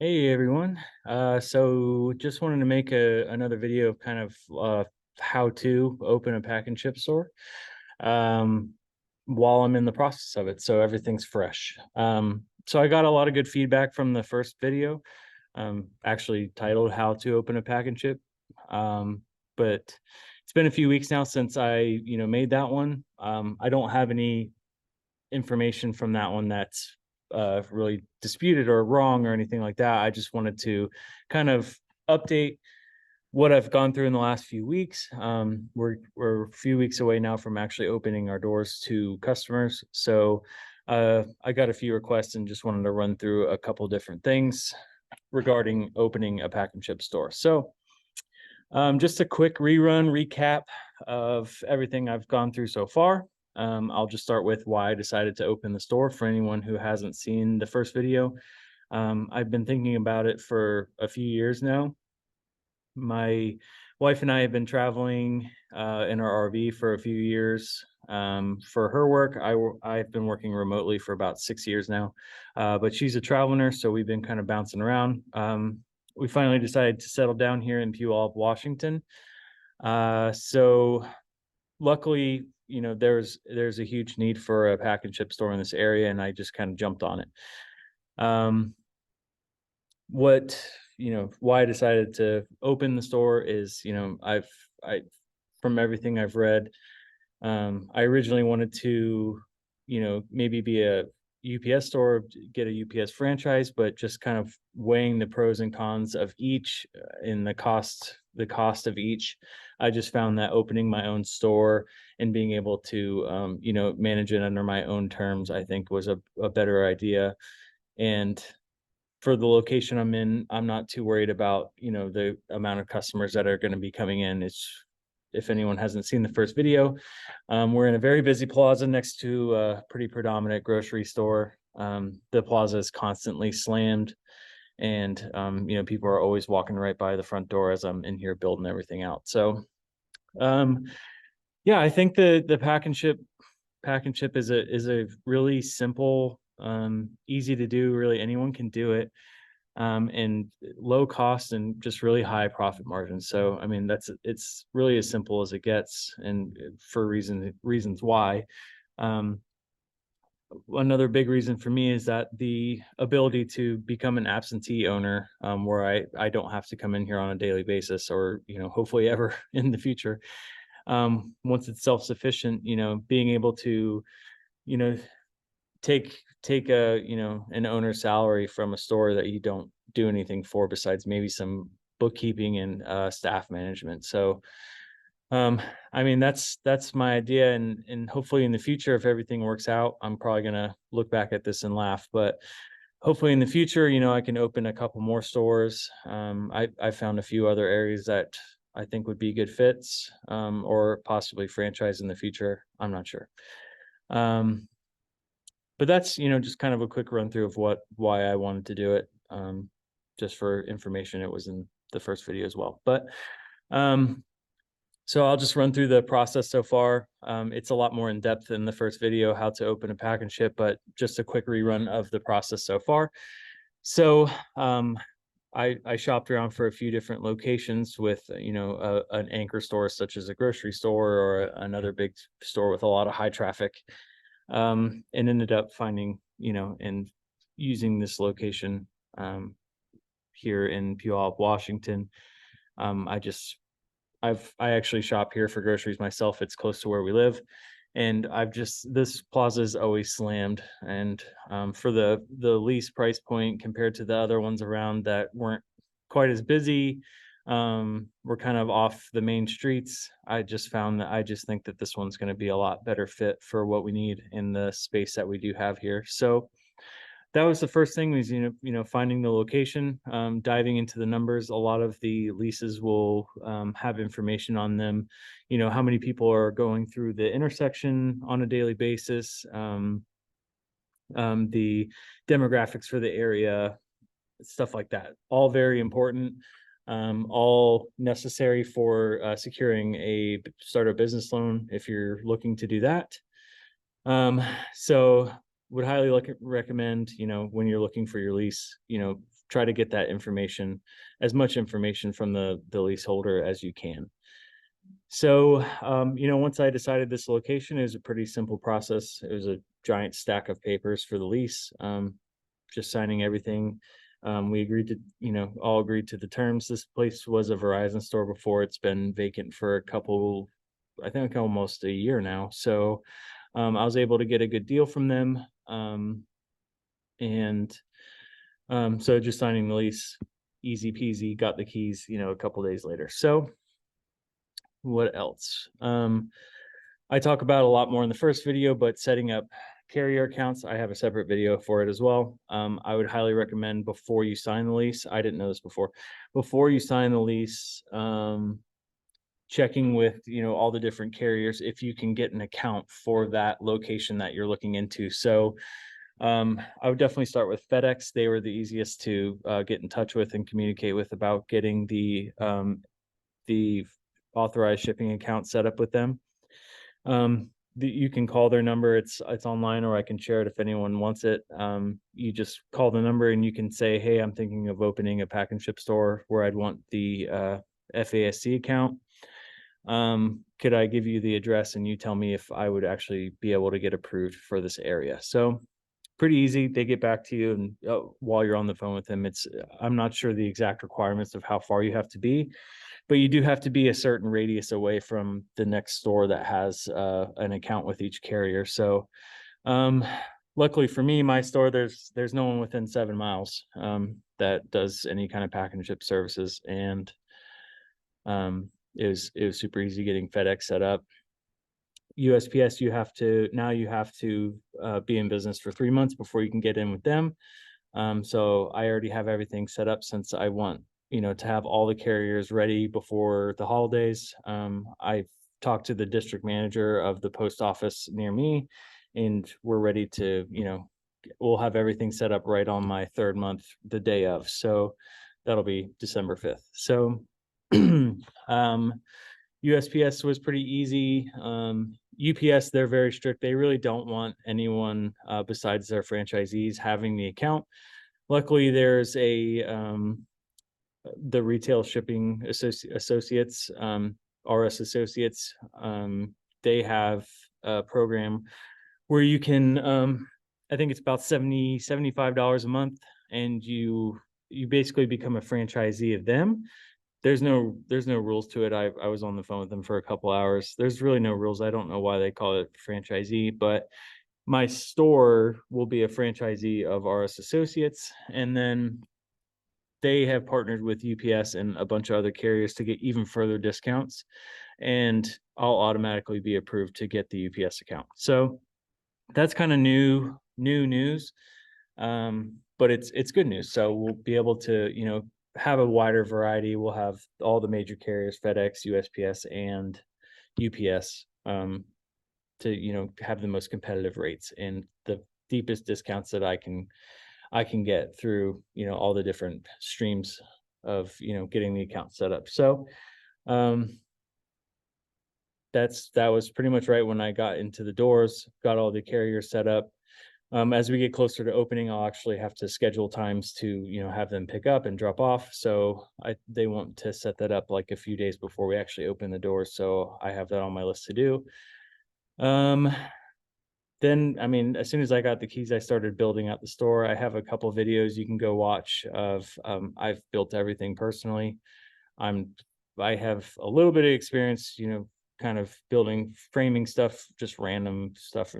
Hey everyone. So just wanted to make another video of kind of how to open a pack and chip store um, while I'm in the process of it. So everything's fresh. So I got a lot of good feedback from the first video, actually titled "How to Open a Pack and Chip." Um, but it's been a few weeks now since I made that one. I don't have any information from that one that's really disputed or wrong or anything like that. I just wanted to kind of update what I've gone through in the last few weeks. We're a few weeks away now from actually opening our doors to customers, so I got a few requests and just wanted to run through a couple different things regarding opening a pack and chip store. So just a quick recap of everything I've gone through so far. I'll just start with why I decided to open the store for anyone who hasn't seen the first video. I've been thinking about it for a few years now. My wife and I have been traveling in our RV for a few years. For her work, I've been working remotely for about 6 years now, but she's a travel nurse, so we've been kind of bouncing around. We finally decided to settle down here in Puyallup, Washington. So luckily, there's a huge need for a pack and chip store in this area, and I just kind of jumped on it. Um, what why I decided to open the store is, I from everything I've read, I originally wanted to, maybe be a UPS store, get a UPS franchise, but just kind of weighing the pros and cons of each and the cost of each. I just found that opening my own store and being able to, manage it under my own terms, I think was a better idea. And for the location I'm in, I'm not too worried about, the amount of customers that are going to be coming in. It's If anyone hasn't seen the first video, we're in a very busy plaza next to a pretty predominant grocery store. The plaza is constantly slammed, and people are always walking right by the front door as I'm in here building everything out. So, um, yeah, I think the pack and chip is a really simple, easy to do. Really, anyone can do it, and low cost and just really high profit margins. So, I mean, it's really as simple as it gets, and for reasons why. Um, Another big reason for me is that the ability to become an absentee owner, where I don't have to come in here on a daily basis, or hopefully ever in the future. Once it's self-sufficient, being able to you know take an owner's salary from a store that you don't do anything for besides maybe some bookkeeping and staff management. So, um I mean, that's my idea, and hopefully in the future, if everything works out, I'm probably gonna look back at this and laugh, but hopefully in the future, I can open a couple more stores. I found a few other areas that I think would be good fits, or possibly franchise in the future. I'm not sure. um but that's, just kind of a quick run through of why I wanted to do it. Just for information, it was in the first video as well. But um, so I'll just run through the process so far. It's a lot more in depth than the first video, how to open a pack and ship, but just a quick rerun of the process so far. So I shopped around for a few different locations with, an anchor store such as a grocery store or another big store with a lot of high traffic, and ended up finding, and using this location, here in Puyallup, Washington. I just I actually shop here for groceries myself. It's close to where we live, and this plaza is always slammed. And for the least price point compared to the other ones around that weren't quite as busy, we're kind of off the main streets. I just think that this one's going to be a lot better fit for what we need in the space that we do have here. So that was the first thing, was, finding the location, diving into the numbers. A lot of the leases will have information on them, how many people are going through the intersection on a daily basis, the demographics for the area, stuff like that. All very important, all necessary for securing a startup business loan if you're looking to do that. So would highly recommend, when you're looking for your lease, try to get that information, as much information from the leaseholder as you can. So, once I decided this location, it was a pretty simple process. It was a giant stack of papers for the lease, just signing everything. We agreed to, all agreed to the terms. This place was a Verizon store before. It's been vacant for I think almost a year now. So, I was able to get a good deal from them. And so just signing the lease, easy peasy, got the keys, a couple days later. So, what else? I talk about a lot more in the first video, but setting up carrier accounts, I have a separate video for it as well. I would highly recommend, before you sign the lease, I didn't know this before you sign the lease, checking with, all the different carriers, if you can get an account for that location that you're looking into. So, I would definitely start with FedEx. They were the easiest to get in touch with and communicate with about getting the authorized shipping account set up with them. You can call their number. It's online, or I can share it if anyone wants it. You just call the number and you can say, hey, I'm thinking of opening a pack and ship store where I'd want the FASC account. Could I give you the address and you tell me if I would actually be able to get approved for this area? So pretty easy. They get back to you, and while you're on the phone with them, I'm not sure the exact requirements of how far you have to be, but you do have to be a certain radius away from the next store that has an account with each carrier. So, luckily for me, my store, there's no one within 7 miles that does any kind of pack and ship services, and it was super easy getting FedEx set up. USPS, you have to be in business for 3 months before you can get in with them. So I already have everything set up, since I want, to have all the carriers ready before the holidays. I've talked to the district manager of the post office near me, and we're ready to, we'll have everything set up right on my 3rd month, the day of. So that'll be December 5th. So, USPS was pretty easy. UPS, they're very strict. They really don't want anyone besides their franchisees having the account. Luckily, there's the Retail Shipping Associates, RS Associates. They have a program where you can, I think it's about $75 a month, and you basically become a franchisee of them. There's no rules to it. I was on the phone with them for a couple hours. There's really no rules. I don't know why they call it franchisee, but my store will be a franchisee of RS Associates, and then they have partnered with UPS and a bunch of other carriers to get even further discounts, and I'll automatically be approved to get the UPS account. So that's kind of new news, but it's good news. So we'll be able to, have a wider variety. We'll have all the major carriers, FedEx, USPS, and UPS, to, have the most competitive rates and the deepest discounts that I can get through, all the different streams of, getting the account set up. So, that was pretty much right when I got into the doors, got all the carriers set up. As we get closer to opening, I'll actually have to schedule times to, have them pick up and drop off. So they want to set that up like a few days before we actually open the doors. So I have that on my list to do. Then, as soon as I got the keys, I started building out the store. I have a couple of videos you can go watch of, I've built everything personally. I have a little bit of experience, kind of framing stuff, just random stuff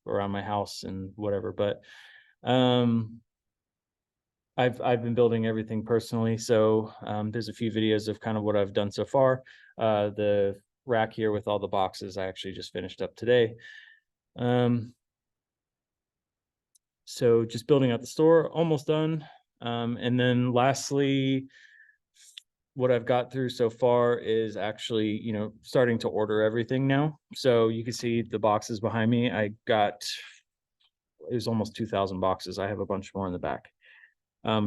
around my house and whatever. But I've been building everything personally. So there's a few videos of kind of what I've done so far. The rack here with all the boxes, I actually just finished up today. So just building out the store, almost done. And then lastly, what I've got through so far is actually, starting to order everything now. So you can see the boxes behind me. It was almost 2,000 boxes. I have a bunch more in the back.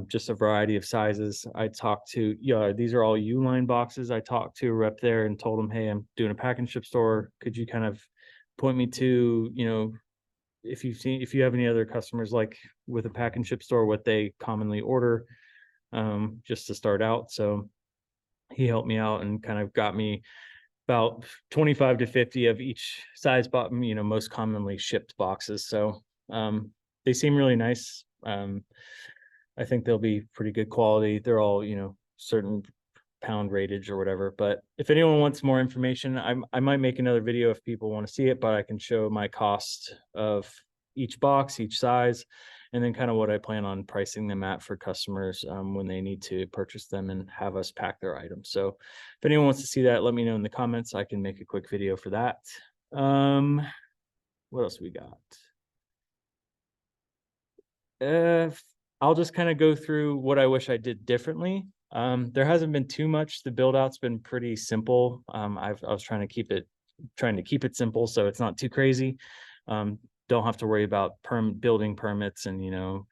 Just a variety of sizes. These are all U-line boxes. I talked to a rep there and told him, hey, I'm doing a pack and ship store. Could you kind of point me to, if you have any other customers like with a pack and ship store, what they commonly order, just to start out. So he helped me out and kind of got me about 25 to 50 of each size bottom, most commonly shipped boxes. So they seem really nice. I think they'll be pretty good quality. They're all, certain pound ratage or whatever. But if anyone wants more information, I might make another video if people want to see it, but I can show my cost of each box, each size, and then kind of what I plan on pricing them at for customers when they need to purchase them and have us pack their items. So if anyone wants to see that, let me know in the comments. I can make a quick video for that. What else we got? I'll just kind of go through what I wish I did differently. There hasn't been too much. The build out's been pretty simple. I was trying to keep it simple so it's not too crazy. Don't have to worry about building permits and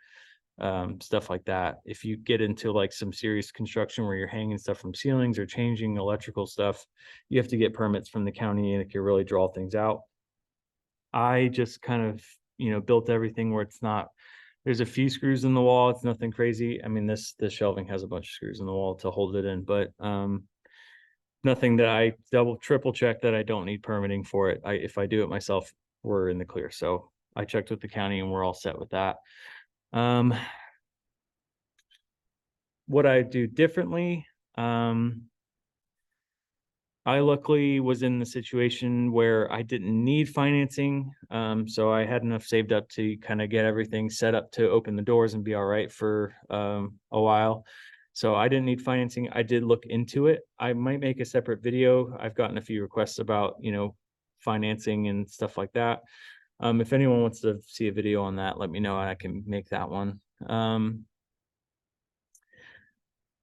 stuff like that. If you get into like some serious construction where you're hanging stuff from ceilings or changing electrical stuff, you have to get permits from the county and it can really draw things out. I just kind of built everything where it's not. There's a few screws in the wall. It's nothing crazy. I mean, this shelving has a bunch of screws in the wall to hold it in, but nothing that I triple check that I don't need permitting for it. If I do it myself, we're in the clear. So I checked with the county and we're all set with that. What I do differently, I luckily was in the situation where I didn't need financing. So I had enough saved up to kind of get everything set up to open the doors and be all right for a while. So I didn't need financing. I did look into it. I might make a separate video. I've gotten a few requests about, financing and stuff like that. If anyone wants to see a video on that, let me know and I can make that one.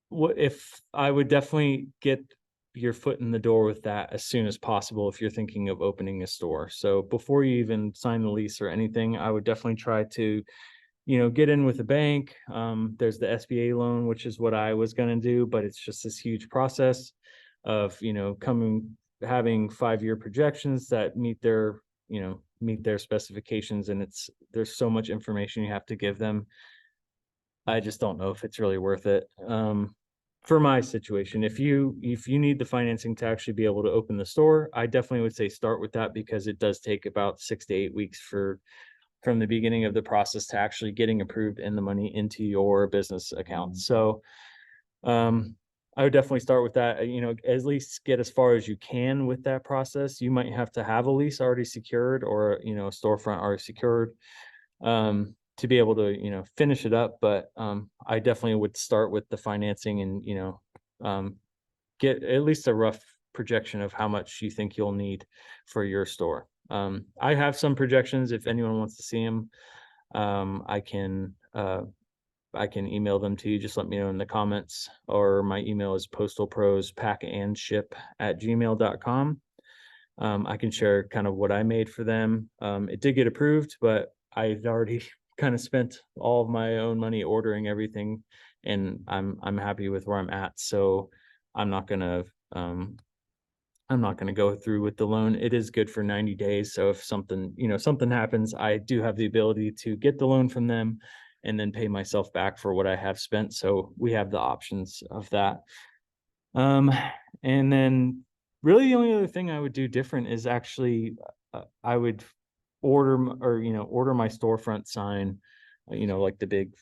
What if I would definitely get your foot in the door with that as soon as possible if you're thinking of opening a store. So before you even sign the lease or anything, I would definitely try to, get in with a bank. There's the SBA loan, which is what I was going to do, but it's just this huge process of, having 5-year projections that meet their specifications. And there's so much information you have to give them. I just don't know if it's really worth it. For my situation, if you need the financing to actually be able to open the store, I definitely would say start with that because it does take about 6 to 8 weeks from the beginning of the process to actually getting approved and the money into your business account. So I would definitely start with that, at least get as far as you can with that process. You might have to have a lease already secured or, a storefront already secured. To be able to, finish it up. But I definitely would start with the financing and, get at least a rough projection of how much you think you'll need for your store. I have some projections. If anyone wants to see them, I can email them to you. Just let me know in the comments, or my email is postalprospackandship@gmail.com. I can share kind of what I made for them. It did get approved, but I've already kind of spent all of my own money ordering everything, and I'm happy with where I'm at. So I'm not gonna go through with the loan. It is good for 90 days. So if something happens, I do have the ability to get the loan from them and then pay myself back for what I have spent. So we have the options of that. And then really the only other thing I would do different is actually I would order my storefront sign, like the big,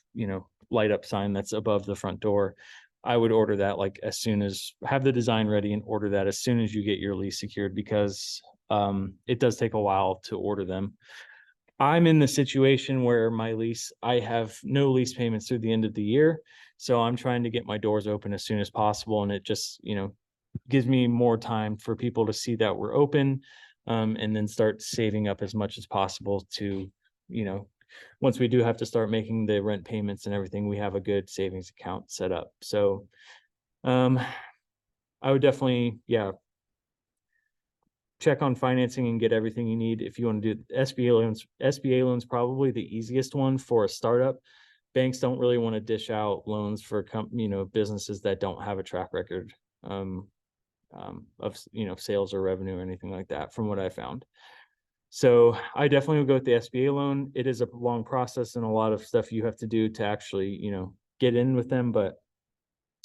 light up sign that's above the front door. I would order that like as soon as have the design ready and order that as soon as you get your lease secured, because it does take a while to order them. I'm in the situation where I have no lease payments through the end of the year. So I'm trying to get my doors open as soon as possible. And it just, gives me more time for people to see that we're open, and then start saving up as much as possible to, once we do have to start making the rent payments and everything, we have a good savings account set up. So I would definitely, check on financing and get everything you need. If you want to do SBA loans, probably the easiest one for a startup. Banks don't really want to dish out loans for businesses that don't have a track record of sales or revenue or anything like that, from what I found. So I definitely would go with the SBA loan. It is a long process and a lot of stuff you have to do to actually, get in with them, but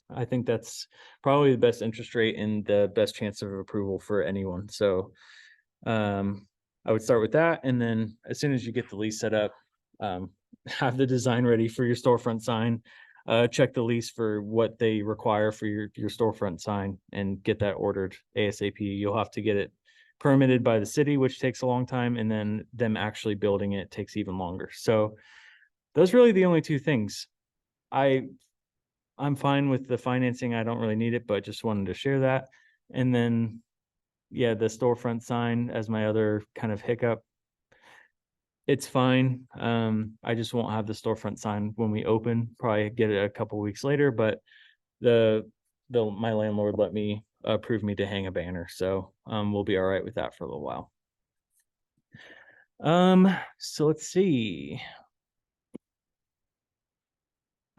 I think that's probably the best interest rate and the best chance of approval for anyone. So I would start with that. And then as soon as you get the lease set up, have the design ready for your storefront sign. Check the lease for what they require for your storefront sign and get that ordered ASAP. You'll have to get it permitted by the city, which takes a long time, and then them actually building it takes even longer. So those are really the only two things. I'm fine with the financing. I don't really need it, but just wanted to share that. And then, yeah, the storefront sign as my other kind of hiccup. It's fine. I just won't have the storefront sign when we open. Probably get it a couple weeks later, but my landlord let me approve me to hang a banner, so we'll be all right with that for a little while. So let's see.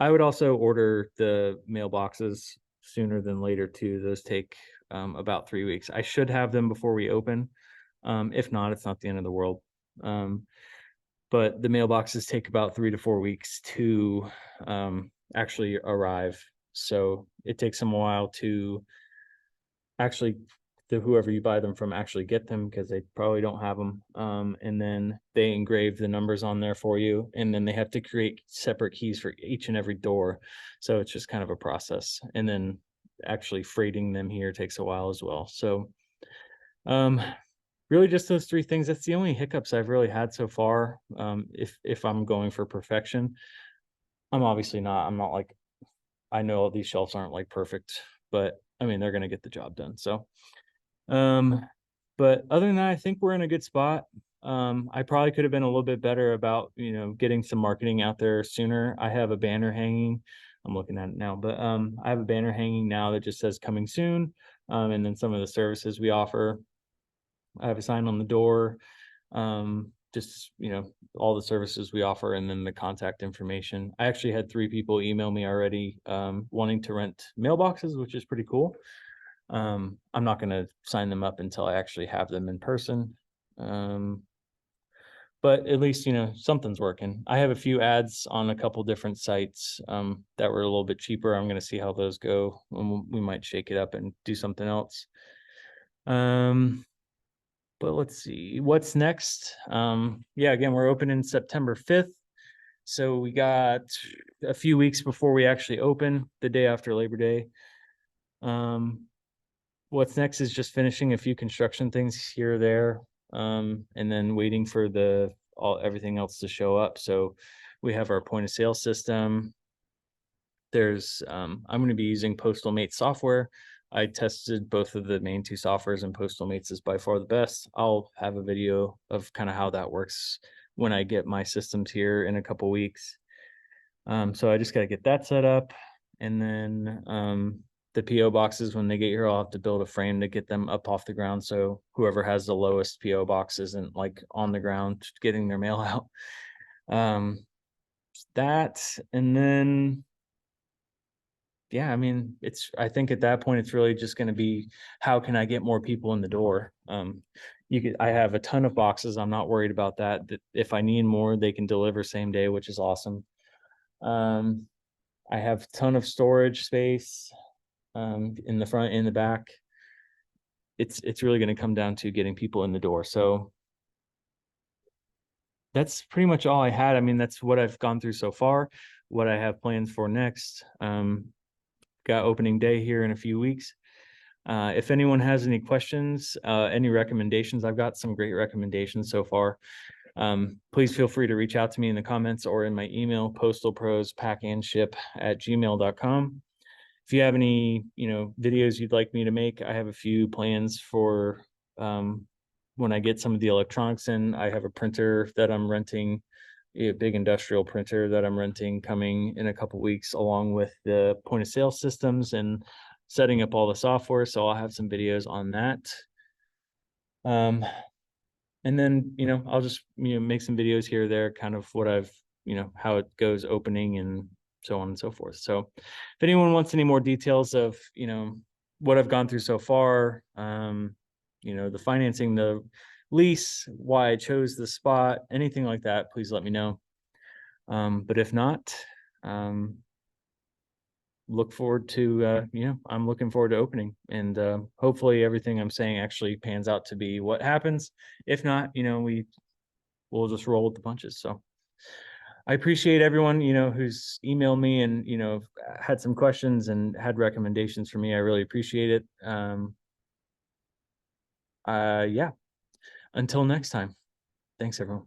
I would also order the mailboxes sooner than later too. Those take about 3 weeks. I should have them before we open. If not, it's not the end of the world. But the mailboxes take about 3 to 4 weeks to actually arrive. So it takes them a while to actually, whoever you buy them from, actually get them, because they probably don't have them. And then they engrave the numbers on there for you, and then they have to create separate keys for each and every door. So it's just kind of a process. And then actually freighting them here takes a while as well. So really just those three things. That's the only hiccups I've really had so far. If I'm going for perfection, I'm obviously not. I'm not like, I know these shelves aren't like perfect, but I mean, they're going to get the job done. So but other than that, I think we're in a good spot. I probably could have been a little bit better about, getting some marketing out there sooner. I have a banner hanging. I'm looking at it now, but I have a banner hanging now that just says coming soon. And then some of the services we offer. I have a sign on the door. Just, all the services we offer, and then the contact information. I actually had 3 people email me already, wanting to rent mailboxes, which is pretty cool. I'm not going to sign them up until I actually have them in person. But at least, something's working. I have a few ads on a couple different sites that were a little bit cheaper. I'm going to see how those go. We might shake it up and do something else. But let's see what's next. Yeah, again, we're opening September 5th. So we got a few weeks before we actually open, the day after Labor Day. What's next is just finishing a few construction things here or there, and then waiting for everything else to show up. So we have our point of sale system. I'm going to be using Postal Mate software. I tested both of the main 2 softwares, and Postal Mates is by far the best. I'll have a video of kind of how that works when I get my systems here in a couple weeks. So I just got to get that set up, and then the PO boxes, when they get here, I'll have to build a frame to get them up off the ground. So whoever has the lowest PO box isn't like on the ground getting their mail out. That, and then, yeah, I mean, I think at that point, it's really just going to be, how can I get more people in the door? I have a ton of boxes. I'm not worried about that. If I need more, they can deliver same day, which is awesome. I have a ton of storage space in the front, in the back. It's really going to come down to getting people in the door. So that's pretty much all I had. I mean, that's what I've gone through so far, what I have plans for next. Got opening day here in a few weeks. If anyone has any questions, any recommendations, I've got some great recommendations so far. Please feel free to reach out to me in the comments or in my email, postalprospackandship@gmail.com. If you have any, videos you'd like me to make, I have a few plans for when I get some of the electronics in. I have a printer that I'm renting, a big industrial printer that I'm renting, coming in a couple weeks, along with the point of sale systems and setting up all the software. So I'll have some videos on that. And then, I'll just, make some videos here or there, kind of what I've, how it goes opening and so on and so forth. So if anyone wants any more details of, what I've gone through so far, the financing, the lease, why I chose the spot, anything like that, please let me know. But if not, look forward to, I'm looking forward to opening, and hopefully everything I'm saying actually pans out to be what happens. If not, we'll just roll with the punches. So I appreciate everyone, who's emailed me and, had some questions and had recommendations for me. I really appreciate it. Yeah. Until next time. Thanks, everyone.